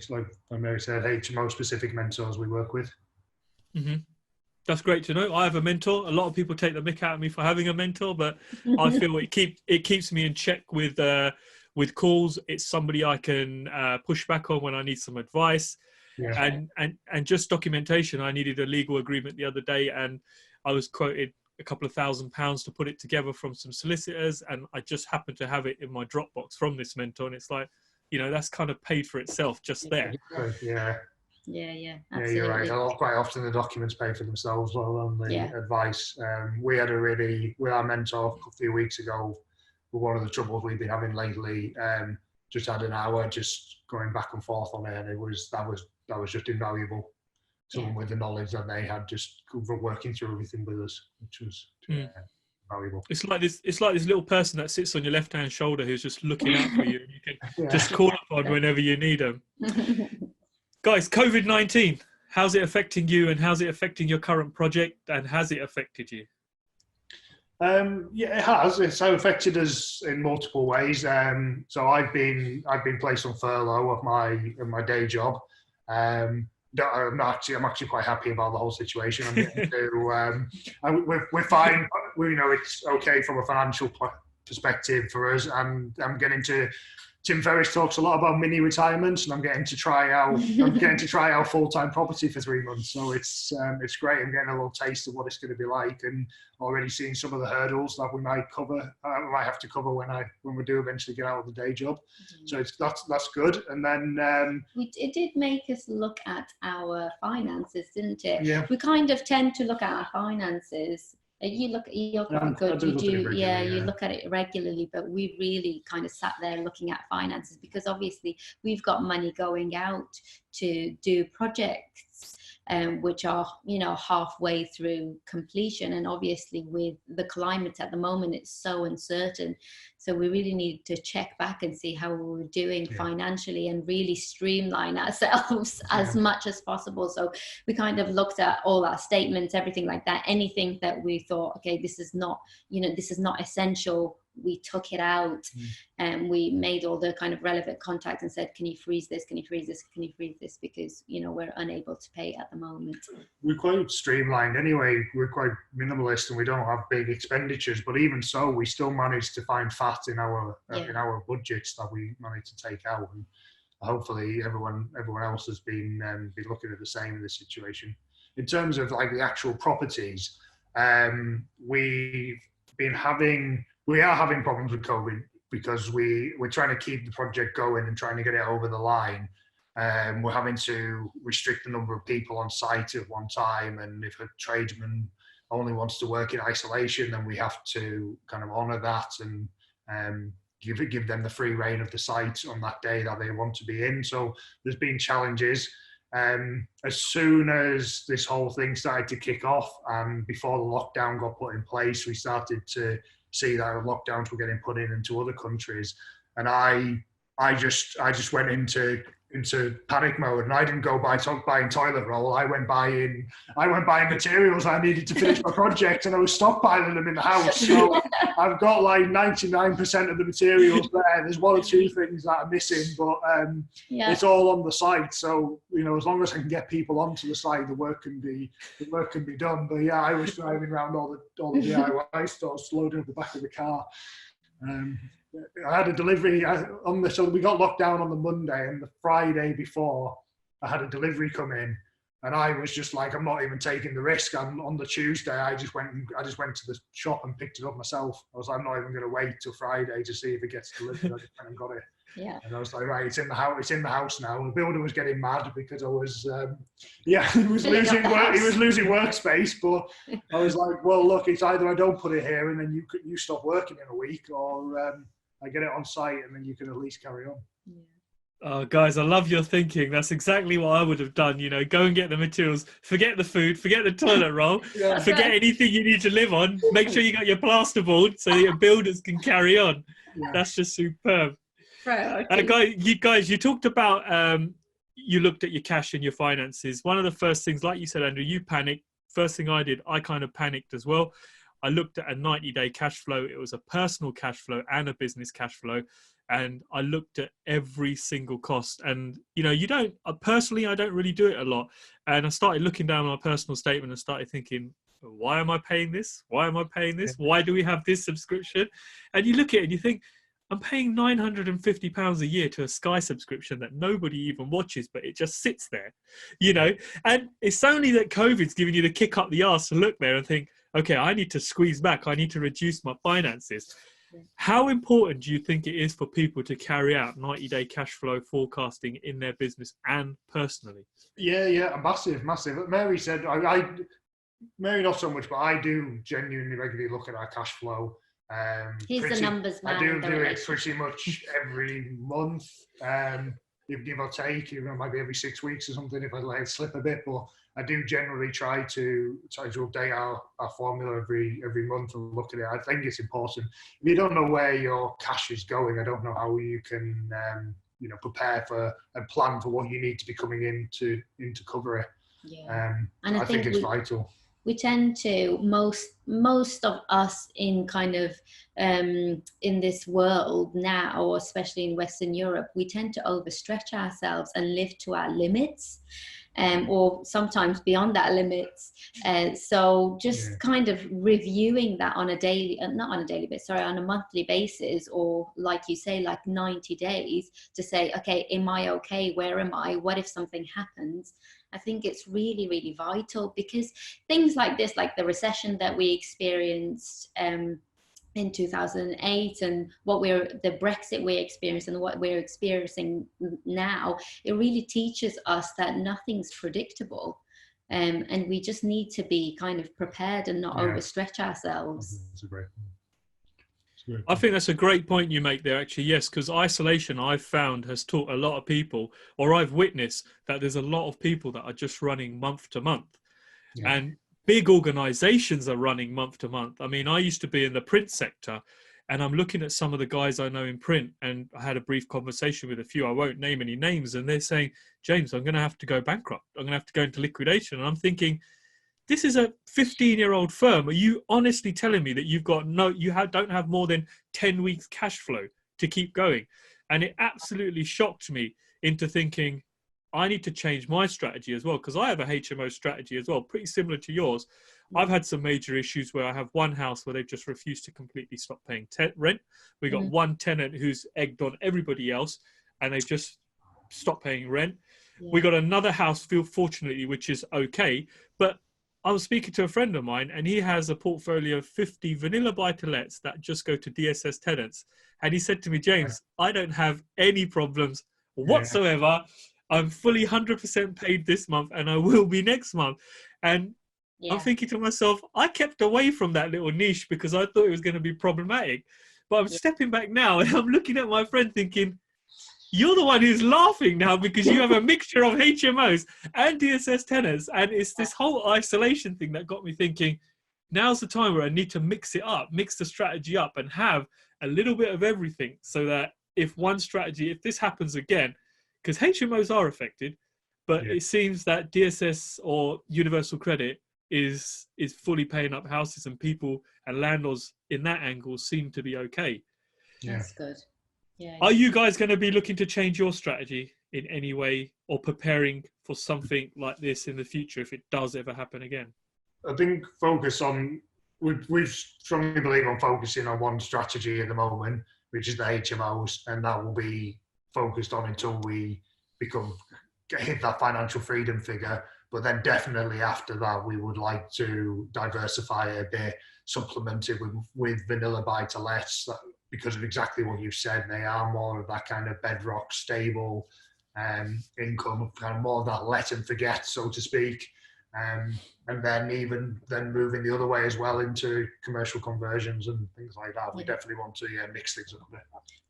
Like Mary said, HMO specific mentors we work with. That's great to know. I have a mentor. A lot of people take the mick out of me for having a mentor, but I feel it keeps me in check with calls. It's somebody I can push back on when I need some advice. And just documentation. I needed a legal agreement the other day, and I was quoted a couple of £1,000 to put it together from some solicitors, and I just happened to have it in my Dropbox from this mentor, and it's like, that's kind of paid for itself just there. Yeah, absolutely. You're right. Quite often the documents pay for themselves rather than the advice. We had with our mentor a few weeks ago, one of the troubles we've been having lately, just had an hour just going back and forth on it, and that was just invaluable. Someone with the knowledge that they had, just working through everything with us, which was valuable. It's like this little person that sits on your left-hand shoulder who's just looking out for you, and you can just call upon whenever you need them. Guys, COVID-19, how's it affecting you, and how's it affecting your current project, and has it affected you? It has. It's affected us in multiple ways. So I've been placed on furlough of my day job. I'm actually quite happy about the whole situation. I'm getting to, we're fine. It's okay from a financial perspective for us. I'm getting to. Tim Ferriss talks a lot about mini retirements, and I'm getting to try out full-time property for 3 months. So it's great. I'm getting a little taste of what it's going to be like, and already seeing some of the hurdles that we might have to cover when we do eventually get out of the day job. So that's good. And then it did make us look at our finances, didn't it? Yeah. We kind of tend to look at our finances. You're quite good. You look at it regularly, but we really kind of sat there looking at finances, because obviously we've got money going out to do projects which are halfway through completion, and obviously with the climate at the moment, it's so uncertain. So we really need to check back and see how we're doing financially, and really streamline ourselves as much as possible. So we kind of looked at all our statements, everything like that. Anything that we thought, okay, this is not essential, we took it out, and we made all the kind of relevant contacts and said, can you freeze this? Can you freeze this? Can you freeze this? Because, we're unable to pay at the moment. We're quite streamlined anyway. We're quite minimalist, and we don't have big expenditures, but even so, we still managed to find fat in our budgets that we managed to take out. And hopefully everyone else has been looking at the same in this situation. In terms of like the actual properties, we are having problems with COVID, because we're trying to keep the project going and trying to get it over the line. We're having to restrict the number of people on site at one time, and if a tradesman only wants to work in isolation, then we have to kind of honour that and give them the free reign of the site on that day that they want to be in. So there's been challenges. As soon as this whole thing started to kick off, and before the lockdown got put in place, we started to see that lockdowns were getting put into other countries, and I just went into panic mode, and I didn't go buying toilet roll. I went buying materials I needed to finish my project, and I was stockpiling them in the house. So I've got like 99% of the materials there. There's one or two things that are missing, but it's all on the site. So as long as I can get people onto the site, the work can be done. But yeah, I was driving around all the DIY stores, loading up the back of the car. I had a delivery so we got locked down on the Monday, and the Friday before I had a delivery come in, and I was just like, I'm not even taking the risk. On the Tuesday, I just went to the shop and picked it up myself. I was like, I'm not even going to wait till Friday to see if it gets delivered. I just went and got it. Yeah. And I was like, right, it's in the house now. And the builder was getting mad because I was, he was losing workspace. But I was like, well, look, it's either I don't put it here and then you stop working in a week, or I get it on site and then you can at least carry on. Yeah. Oh, guys, I love your thinking. That's exactly what I would have done. Go and get the materials, forget the food, forget the toilet roll, forget anything you need to live on. Make sure you got your plasterboard so your builders can carry on. Yeah. That's just superb. Right, you talked about you looked at your cash and your finances. One of the first things, like you said, Andrew, you panicked. First thing I did, I kind of panicked as well. I looked at a 90-day cash flow. It was a personal cash flow and a business cash flow. And I looked at every single cost. And, personally, I don't really do it a lot. And I started looking down my personal statement and started thinking, why am I paying this? Why am I paying this? Why do we have this subscription? And you look at it and you think, I'm paying £950 a year to a Sky subscription that nobody even watches, but it just sits there, And it's only that COVID's giving you the kick up the arse to look there and think, okay, I need to squeeze back. I need to reduce my finances. How important do you think it is for people to carry out 90-day cash flow forecasting in their business and personally? Yeah, massive. Mary said, Mary not so much, but I do genuinely regularly look at our cash flow. He's the numbers man. I do it pretty much every month, give or take. It might be every 6 weeks or something if I let it slip a bit, but I do generally try to update our formula every month and look at it. I think it's important. If you don't know where your cash is going, I don't know how you can prepare for and plan for what you need to be coming in to cover it. Yeah. And I think it's vital. We tend to, most of us in kind of in this world now, especially in Western Europe, we tend to overstretch ourselves and live to our limits, or sometimes beyond that limits. So just kind of reviewing that on a daily, not on a daily basis, sorry, on a monthly basis, or like you say, like 90 days to say, okay, am I okay? Where am I? What if something happens? I think it's really, really vital, because things like this, like the recession that we experienced in 2008 and the Brexit we experienced and what we're experiencing now, it really teaches us that nothing's predictable. And we just need to be kind of prepared and not overstretch ourselves. That's a great point. I think that's a great point you make there, actually. Yes, because isolation, I've found, has taught a lot of people, or I've witnessed that there's a lot of people that are just running month to month. Yeah. And big organizations are running month to month. I mean, I used to be in the print sector, and I'm looking at some of the guys I know in print, and I had a brief conversation with a few. I won't name any names, and they're saying, James, I'm going to have to go bankrupt. I'm going to have to go into liquidation. And I'm thinking, this is a 15-year-old firm. Are you honestly telling me that don't have more than 10 weeks cash flow to keep going? And it absolutely shocked me into thinking, I need to change my strategy as well, because I have a HMO strategy as well, pretty similar to yours. I've had some major issues where I have one house where they've just refused to completely stop paying rent. We got one tenant who's egged on everybody else, and they've just stopped paying rent. Yeah. We got another house, fortunately, which is okay, but I was speaking to a friend of mine, and he has a portfolio of 50 vanilla buy-to-lets that just go to DSS tenants. And he said to me, James, I don't have any problems whatsoever. I'm fully 100% paid this month and I will be next month. And Yeah. I'm thinking to myself, I kept away from that little niche because I thought it was going to be problematic. But I'm stepping back now and I'm looking at my friend thinking, you're the one who's laughing now because you have a mixture of HMOs and DSS tenants. And it's this whole isolation thing that got me thinking, now's the time where I need to mix it up, mix the strategy up and have a little bit of everything so that if this happens again, because HMOs are affected, but it seems that DSS or Universal Credit is fully paying up houses, and people and landlords in that angle seem to be okay. That's good. Yeah. Are you guys going to be looking to change your strategy in any way or preparing for something like this in the future if it does ever happen again? I think we strongly believe on focusing on one strategy at the moment, which is the HMOs, and that will be focused on until we hit that financial freedom figure. But then definitely after that, we would like to diversify a bit, supplemented with vanilla buy-to-lets, because of exactly what you've said. They are more of that kind of bedrock, stable income, kind of more of that let and forget, so to speak. And then moving the other way as well into commercial conversions and things like that. We definitely want to mix things up a bit.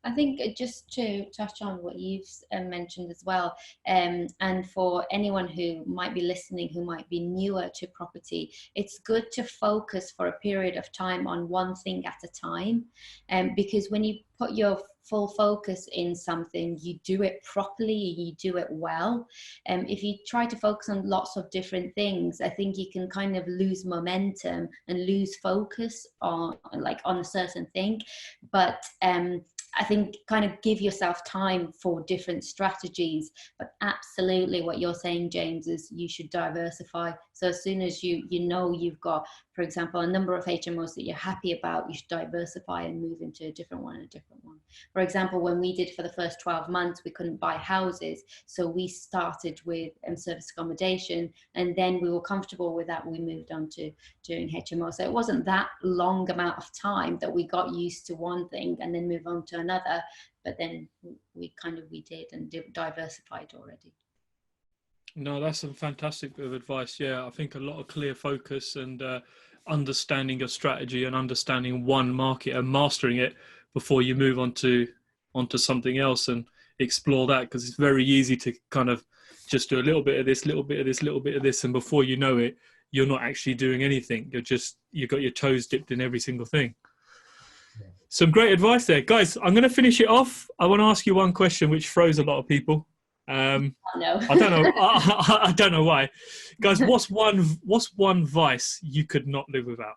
I think just to touch on what you've mentioned as well, and for anyone who might be listening, who might be newer to property, it's good to focus for a period of time on one thing at a time, because when you put your full focus in something, you do it properly, you do it well. If you try to focus on lots of different things, I think you can kind of lose momentum and lose focus on a certain thing. But I think kind of give yourself time for different strategies. But absolutely what you're saying, James, is you should diversify. So as soon as you know you've got, for example, a number of HMOs that you're happy about, you should diversify and move into a different one. For example, when we did for the first 12 months, we couldn't buy houses. So we started with service accommodation, and then we were comfortable with that. We moved on to doing HMO. So it wasn't that long amount of time that we got used to one thing and then move on to another. But then we did and diversified already. No, that's a fantastic bit of advice. Yeah, I think a lot of clear focus and understanding your strategy and understanding one market and mastering it before you move onto something else and explore that, because it's very easy to kind of just do a little bit of this, little bit of this, little bit of this, and before you know it, you're not actually doing anything. You've got your toes dipped in every single thing. Yeah. Some great advice there. Guys, I'm going to finish it off. I want to ask you one question which throws a lot of people. No. I don't know. I don't know why. Guys, what's one vice you could not live without?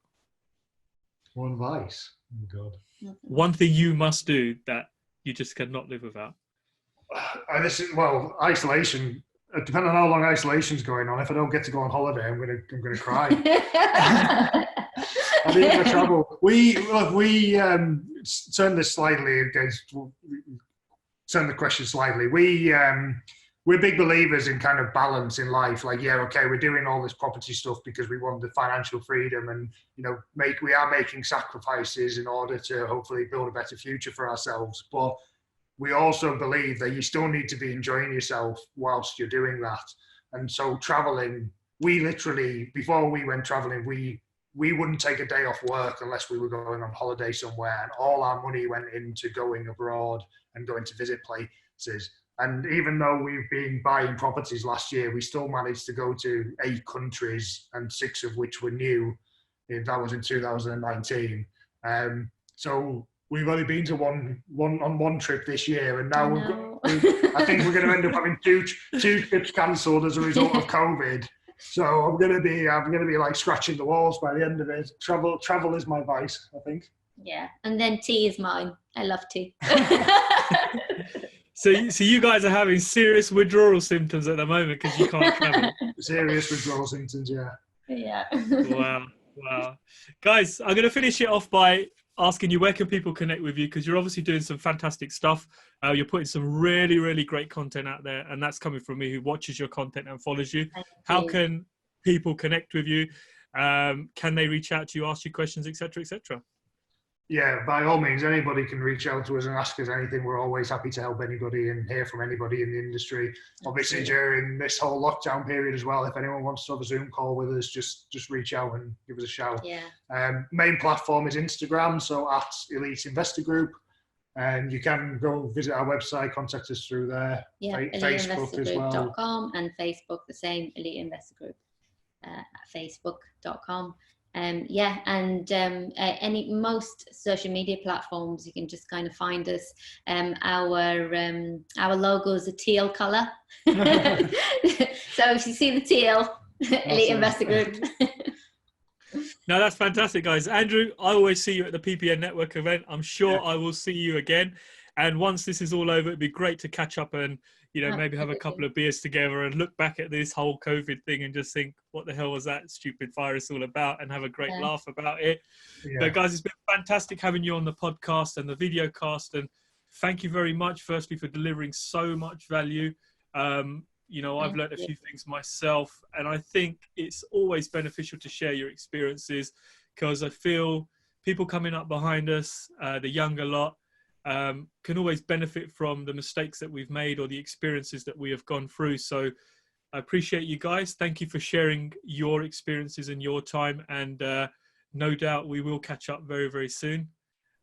One vice? Oh, God. One thing you must do that you just cannot live without. Isolation. Depending on how long isolation's going on, if I don't get to go on holiday, I'm gonna cry. I mean, for trouble. We turn this slightly against. Turn the question slightly. We're big believers in kind of balance in life. Like, yeah, okay, we're doing all this property stuff because we want the financial freedom, and we are making sacrifices in order to hopefully build a better future for ourselves. But we also believe that you still need to be enjoying yourself whilst you're doing that. And so traveling, we literally, before we went traveling, we wouldn't take a day off work unless we were going on holiday somewhere, and all our money went into going abroad and going to visit places. And even though we've been buying properties last year, we still managed to go to 8 countries, and 6 of which were new. That was in 2019. So we've only been to one trip this year, and now I think we're going to end up having two trips cancelled as a result of COVID. So I'm going to be like scratching the walls by the end of it. Travel is my vice, I think. Yeah, and then tea is mine. I love tea. So you guys are having serious withdrawal symptoms at the moment because you can't travel. Serious withdrawal symptoms, yeah. Yeah. Wow. Guys, I'm going to finish it off by asking you, where can people connect with you? Because you're obviously doing some fantastic stuff. You're putting some really, really great content out there, and that's coming from me who watches your content and follows you. How can people connect with you? Can they reach out to you, ask you questions, etc., etc.? Yeah, by all means, anybody can reach out to us and ask us anything. We're always happy to help anybody and hear from anybody in the industry. Obviously, during this whole lockdown period as well, if anyone wants to have a Zoom call with us, just reach out and give us a shout. Yeah. Main platform is Instagram, so at Elite Investor Group. And you can go visit our website, contact us through there. Yeah, Facebook as well. eliteinvestorgroup.com, and Facebook, the same, Elite Investor Group at facebook.com. Most social media platforms, you can just kind of find us. Our logo is a teal color. So if you see the teal, Elite Investor Group. No, that's fantastic, guys. Andrew, I always see you at the PPN Network event. I'm sure I will see you again. And once this is all over, it'd be great to catch up and, maybe have a couple of beers together and look back at this whole COVID thing and just think, what the hell was that stupid virus all about, and have a great laugh about it. Yeah. But guys, it's been fantastic having you on the podcast and the video cast. And thank you very much, firstly, for delivering so much value. I've learned a few things myself, and I think it's always beneficial to share your experiences, because I feel people coming up behind us, the younger lot, can always benefit from the mistakes that we've made or the experiences that we have gone through. So I appreciate you guys. Thank you for sharing your experiences and your time, and no doubt we will catch up very, very soon.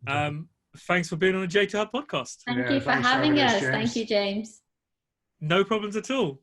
Thanks for being on the J2 Hub podcast. Thank you for having us. Thank you, James. No problems at all.